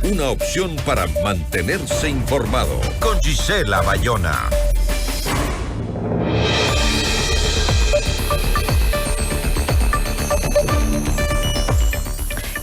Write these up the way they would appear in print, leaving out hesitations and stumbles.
una opción para mantenerse informado. Con Gisela Bayona.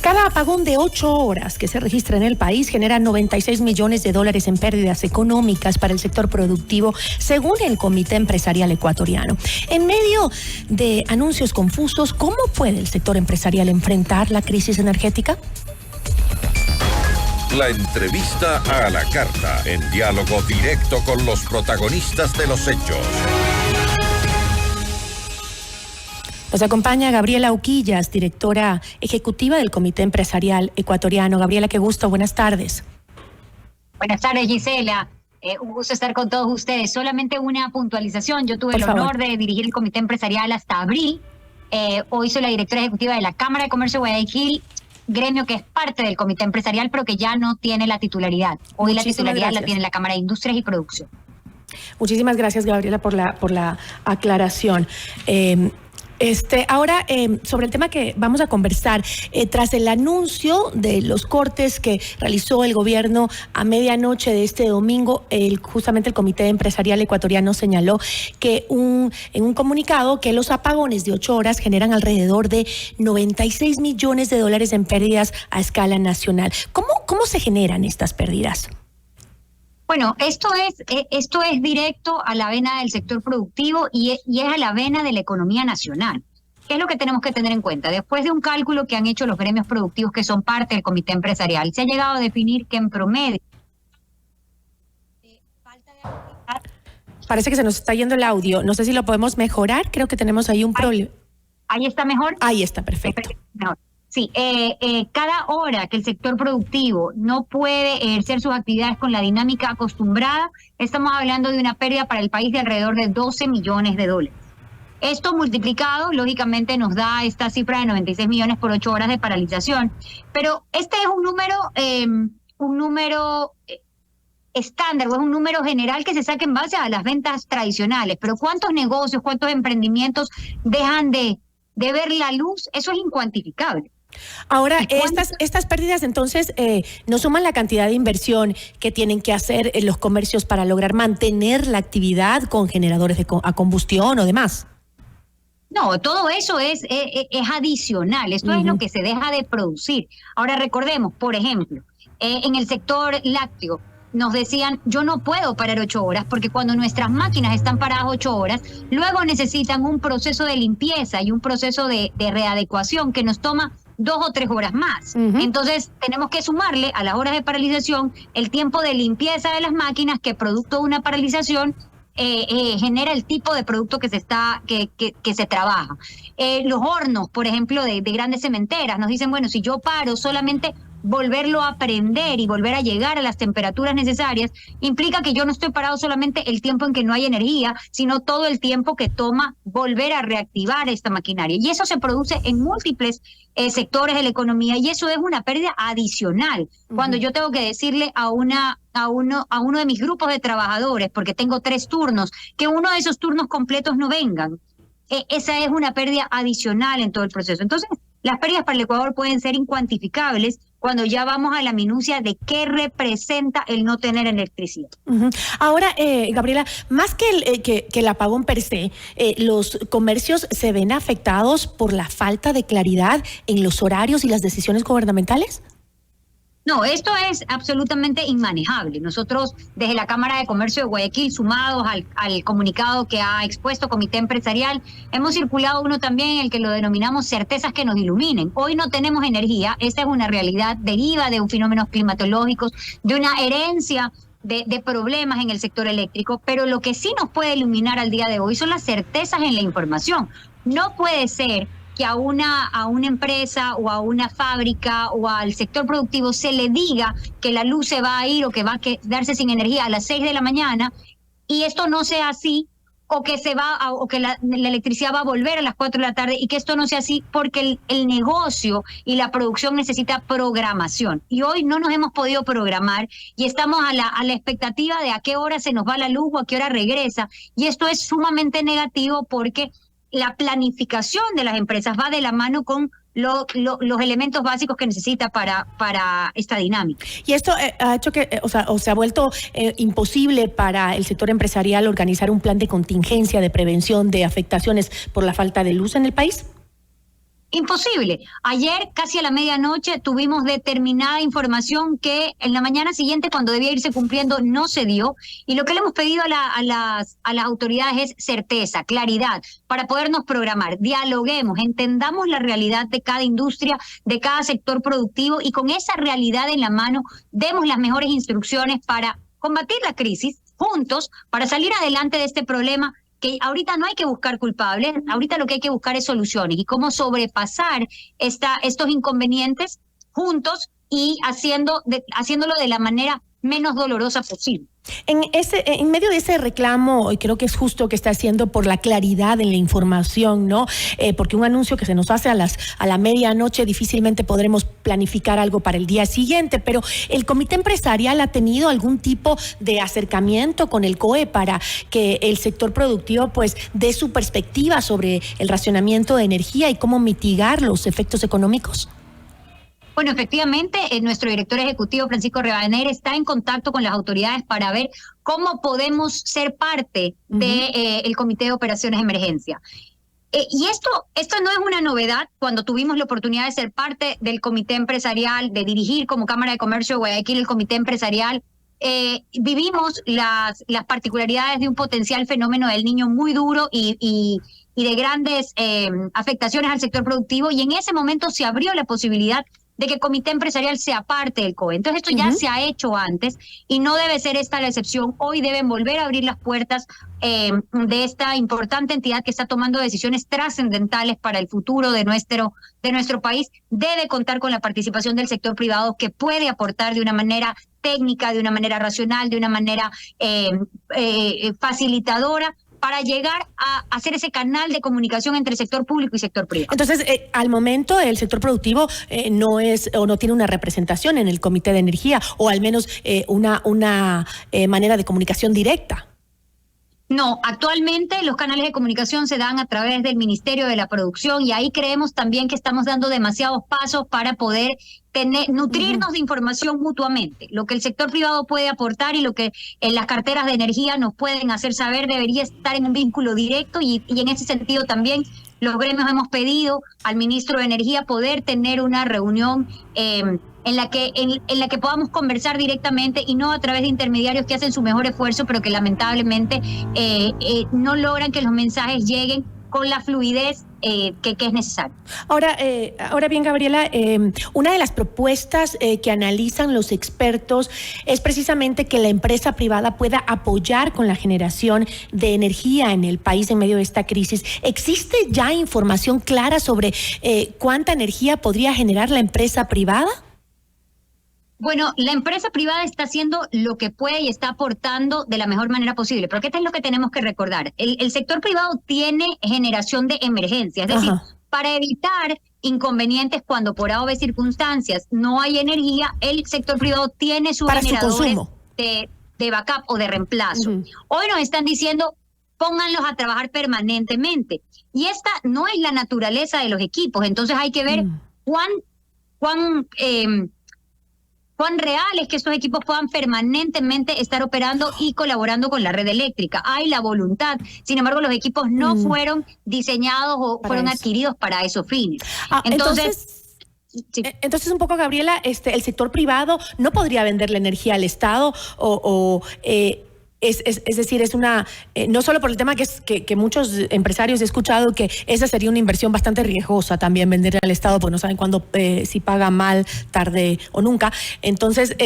Cada apagón de 8 horas que se registra en el país genera 96 millones de dólares en pérdidas económicas para el sector productivo, según el Comité Empresarial Ecuatoriano. En medio de anuncios confusos, ¿cómo puede el sector empresarial enfrentar la crisis energética? La entrevista a la carta, en diálogo directo con los protagonistas de los hechos. Nos acompaña Gabriela Uquillas, directora ejecutiva del Comité Empresarial Ecuatoriano. Gabriela, qué gusto, buenas tardes. Buenas tardes, Gisela. Un gusto estar con todos ustedes. Solamente una puntualización. Yo tuve el honor de dirigir el Comité Empresarial hasta abril. Hoy soy la directora ejecutiva de la Cámara de Comercio de Guayaquil, gremio que es parte del Comité Empresarial, pero que ya no tiene la titularidad. Hoy la titularidad la tiene la Cámara de Industrias y Producción. Muchísimas gracias, Gabriela, por la aclaración. Ahora, sobre el tema que vamos a conversar, tras el anuncio de los cortes que realizó el gobierno a medianoche de este domingo, justamente el Comité Empresarial Ecuatoriano señaló que en un comunicado que los apagones de 8 horas generan alrededor de 96 millones de dólares en pérdidas a escala nacional. ¿Cómo se generan estas pérdidas? Bueno, esto es directo a la vena del sector productivo y es a la vena de la economía nacional. ¿Qué es lo que tenemos que tener en cuenta? Después de un cálculo que han hecho los gremios productivos que son parte del Comité Empresarial, se ha llegado a definir que en promedio... Parece que se nos está yendo el audio. No sé si lo podemos mejorar. Creo que tenemos ahí un problema. ¿Ahí está mejor? Ahí está, perfecto. Mejor. Sí, cada hora que el sector productivo no puede ejercer sus actividades con la dinámica acostumbrada, estamos hablando de una pérdida para el país de alrededor de 12 millones de dólares. Esto multiplicado, lógicamente, nos da esta cifra de 96 millones por 8 horas de paralización. Pero este es un número estándar, o es un número general que se saca en base a las ventas tradicionales. Pero ¿cuántos negocios, cuántos emprendimientos dejan de ver la luz? Eso es incuantificable. Ahora, estas pérdidas entonces no suman la cantidad de inversión que tienen que hacer los comercios para lograr mantener la actividad con generadores a combustión o demás. No, todo eso es adicional, esto es lo que se deja de producir. Ahora recordemos, por ejemplo, en el sector lácteo, nos decían, yo no puedo parar 8 horas porque cuando nuestras máquinas están paradas 8 horas, luego necesitan un proceso de limpieza y un proceso de readecuación que nos toma 2 o 3 horas más. Entonces tenemos que sumarle a las horas de paralización el tiempo de limpieza de las máquinas que producto de una paralización genera el tipo de producto que se trabaja. Los hornos, por ejemplo, de grandes cementeras, nos dicen, bueno, si yo paro solamente volverlo a prender y volver a llegar a las temperaturas necesarias, implica que yo no estoy parado solamente el tiempo en que no hay energía, sino todo el tiempo que toma volver a reactivar esta maquinaria. Y eso se produce en múltiples sectores de la economía y eso es una pérdida adicional. Cuando yo tengo que decirle a uno de mis grupos de trabajadores, porque tengo 3 turnos, que uno de esos turnos completos no vengan. Esa es una pérdida adicional en todo el proceso. Entonces, las pérdidas para el Ecuador pueden ser incuantificables cuando ya vamos a la minucia de qué representa el no tener electricidad. Ahora, Gabriela, más que el apagón per se, los comercios se ven afectados por la falta de claridad en los horarios y las decisiones gubernamentales. No, esto es absolutamente inmanejable. Nosotros, desde la Cámara de Comercio de Guayaquil, sumados al comunicado que ha expuesto Comité Empresarial, hemos circulado uno también en el que lo denominamos certezas que nos iluminen. Hoy no tenemos energía, esa es una realidad, deriva de fenómenos climatológicos, de una herencia de problemas en el sector eléctrico, pero lo que sí nos puede iluminar al día de hoy son las certezas en la información. No puede ser que a una empresa o a una fábrica o al sector productivo se le diga que la luz se va a ir o que va a quedarse sin energía a las 6 de la mañana y esto no sea así, o que la electricidad va a volver a las 4 de la tarde y que esto no sea así porque el negocio y la producción necesita programación. Y hoy no nos hemos podido programar y estamos a la expectativa de a qué hora se nos va la luz o a qué hora regresa. Y esto es sumamente negativo porque la planificación de las empresas va de la mano con los elementos básicos que necesita para esta dinámica. Y esto ha hecho que, o se ha vuelto imposible para el sector empresarial organizar un plan de contingencia, de prevención de afectaciones por la falta de luz en el país. Imposible. Ayer, casi a la medianoche, tuvimos determinada información que en la mañana siguiente, cuando debía irse cumpliendo, no se dio. Y lo que le hemos pedido a las autoridades es certeza, claridad, para podernos programar. Dialoguemos, entendamos la realidad de cada industria, de cada sector productivo, y con esa realidad en la mano, demos las mejores instrucciones para combatir la crisis juntos, para salir adelante de este problema, que ahorita no hay que buscar culpables, ahorita lo que hay que buscar es soluciones y cómo sobrepasar estos inconvenientes juntos y haciéndolo de la manera menos dolorosa posible. En medio de ese reclamo, y creo que es justo que está haciendo por la claridad en la información, ¿no? Porque un anuncio que se nos hace a la medianoche difícilmente podremos planificar algo para el día siguiente, pero ¿el comité empresarial ha tenido algún tipo de acercamiento con el COE para que el sector productivo pues dé su perspectiva sobre el racionamiento de energía y cómo mitigar los efectos económicos? Bueno, efectivamente, nuestro director ejecutivo, Francisco Rivadeneira, está en contacto con las autoridades para ver cómo podemos ser parte del Comité de Operaciones de Emergencia. Y esto no es una novedad. Cuando tuvimos la oportunidad de ser parte del Comité Empresarial, de dirigir como Cámara de Comercio de Guayaquil el Comité Empresarial, vivimos las particularidades de un potencial fenómeno del Niño muy duro y de grandes afectaciones al sector productivo, y en ese momento se abrió la posibilidad de que el Comité Empresarial sea parte del COE. Entonces esto ya se ha hecho antes y no debe ser esta la excepción. Hoy deben volver a abrir las puertas de esta importante entidad que está tomando decisiones trascendentales para el futuro de nuestro país. Debe contar con la participación del sector privado, que puede aportar de una manera técnica, de una manera racional, de una manera facilitadora, para llegar a hacer ese canal de comunicación entre el sector público y sector privado. Entonces, al momento el sector productivo no es o no tiene una representación en el Comité de Energía, o al menos una manera de comunicación directa. No, actualmente los canales de comunicación se dan a través del Ministerio de la Producción, y ahí creemos también que estamos dando demasiados pasos para poder nutrirnos de información mutuamente. Lo que el sector privado puede aportar y lo que en las carteras de energía nos pueden hacer saber debería estar en un vínculo directo, y en ese sentido también los gremios hemos pedido al ministro de Energía poder tener una reunión en la que podamos conversar directamente y no a través de intermediarios que hacen su mejor esfuerzo, pero que lamentablemente no logran que los mensajes lleguen con la fluidez que es necesario. Ahora bien, Gabriela, una de las propuestas que analizan los expertos es precisamente que la empresa privada pueda apoyar con la generación de energía en el país en medio de esta crisis. ¿Existe ya información clara sobre cuánta energía podría generar la empresa privada? Bueno, la empresa privada está haciendo lo que puede y está aportando de la mejor manera posible, porque esto es lo que tenemos que recordar. El sector privado tiene generación de emergencia, es decir, para evitar inconvenientes cuando por A o B circunstancias no hay energía, el sector privado tiene sus generadores de backup o de reemplazo. Hoy nos están diciendo, pónganlos a trabajar permanentemente, y esta no es la naturaleza de los equipos. Entonces hay que ver cuán real es que estos equipos puedan permanentemente estar operando y colaborando con la red eléctrica. Hay la voluntad, sin embargo los equipos no fueron diseñados o fueron adquiridos para esos fines. Entonces, un poco, Gabriela, el sector privado no podría vender la energía al Estado es decir, es una no solo por el tema que muchos empresarios he escuchado que esa sería una inversión bastante riesgosa también, vender al Estado, porque no saben cuándo, si paga mal, tarde o nunca. Entonces,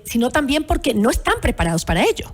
sino también porque no están preparados para ello.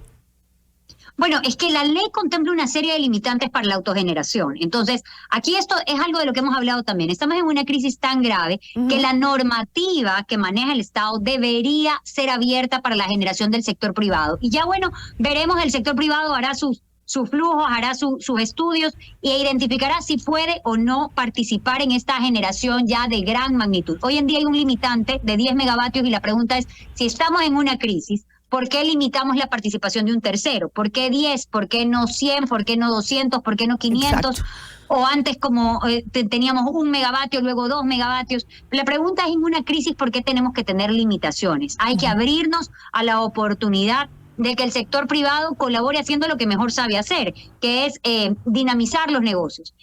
Bueno, es que la ley contempla una serie de limitantes para la autogeneración. Entonces, aquí esto es algo de lo que hemos hablado también. Estamos en una crisis tan grave que la normativa que maneja el Estado debería ser abierta para la generación del sector privado. Y ya, bueno, veremos, el sector privado hará sus flujos, hará sus estudios e identificará si puede o no participar en esta generación ya de gran magnitud. Hoy en día hay un limitante de 10 megavatios y la pregunta es, si estamos en una crisis, ¿por qué limitamos la participación de un tercero? ¿Por qué 10? ¿Por qué no 100? ¿Por qué no 200? ¿Por qué no 500? Exacto. o antes como teníamos 1 megavatio, luego 2 megavatios. La pregunta es, en una crisis, ¿por qué tenemos que tener limitaciones? Hay que abrirnos a la oportunidad de que el sector privado colabore haciendo lo que mejor sabe hacer, que es dinamizar los negocios.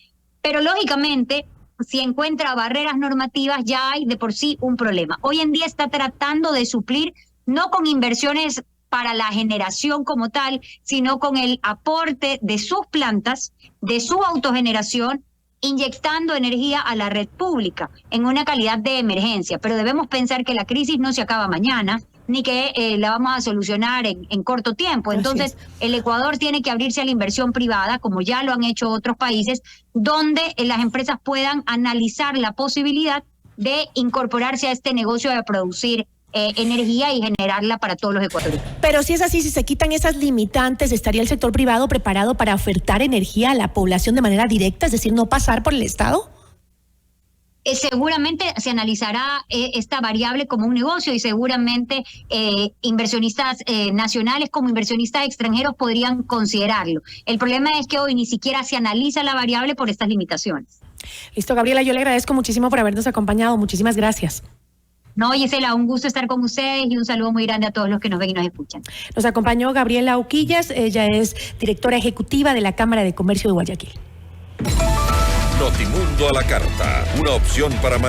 Pero lógicamente, si encuentra barreras normativas, ya hay de por sí un problema. Hoy en día está tratando de suplir, no con inversiones para la generación como tal, sino con el aporte de sus plantas, de su autogeneración, inyectando energía a la red pública en una calidad de emergencia. Pero debemos pensar que la crisis no se acaba mañana, ni que la vamos a solucionar en corto tiempo. Entonces, el Ecuador tiene que abrirse a la inversión privada, como ya lo han hecho otros países, donde las empresas puedan analizar la posibilidad de incorporarse a este negocio de producir energía y generarla para todos los ecuatorianos. Pero si es así, si se quitan esas limitantes, ¿estaría el sector privado preparado para ofertar energía a la población de manera directa, es decir, no pasar por el Estado? Seguramente se analizará esta variable como un negocio, y seguramente inversionistas nacionales como inversionistas extranjeros podrían considerarlo. El problema es que hoy ni siquiera se analiza la variable por estas limitaciones. Listo, Gabriela, yo le agradezco muchísimo por habernos acompañado. Muchísimas gracias. No, Gisela, un gusto estar con ustedes y un saludo muy grande a todos los que nos ven y nos escuchan. Nos acompañó Gabriela Uquillas, ella es directora ejecutiva de la Cámara de Comercio de Guayaquil. Notimundo a la carta, una opción para mantener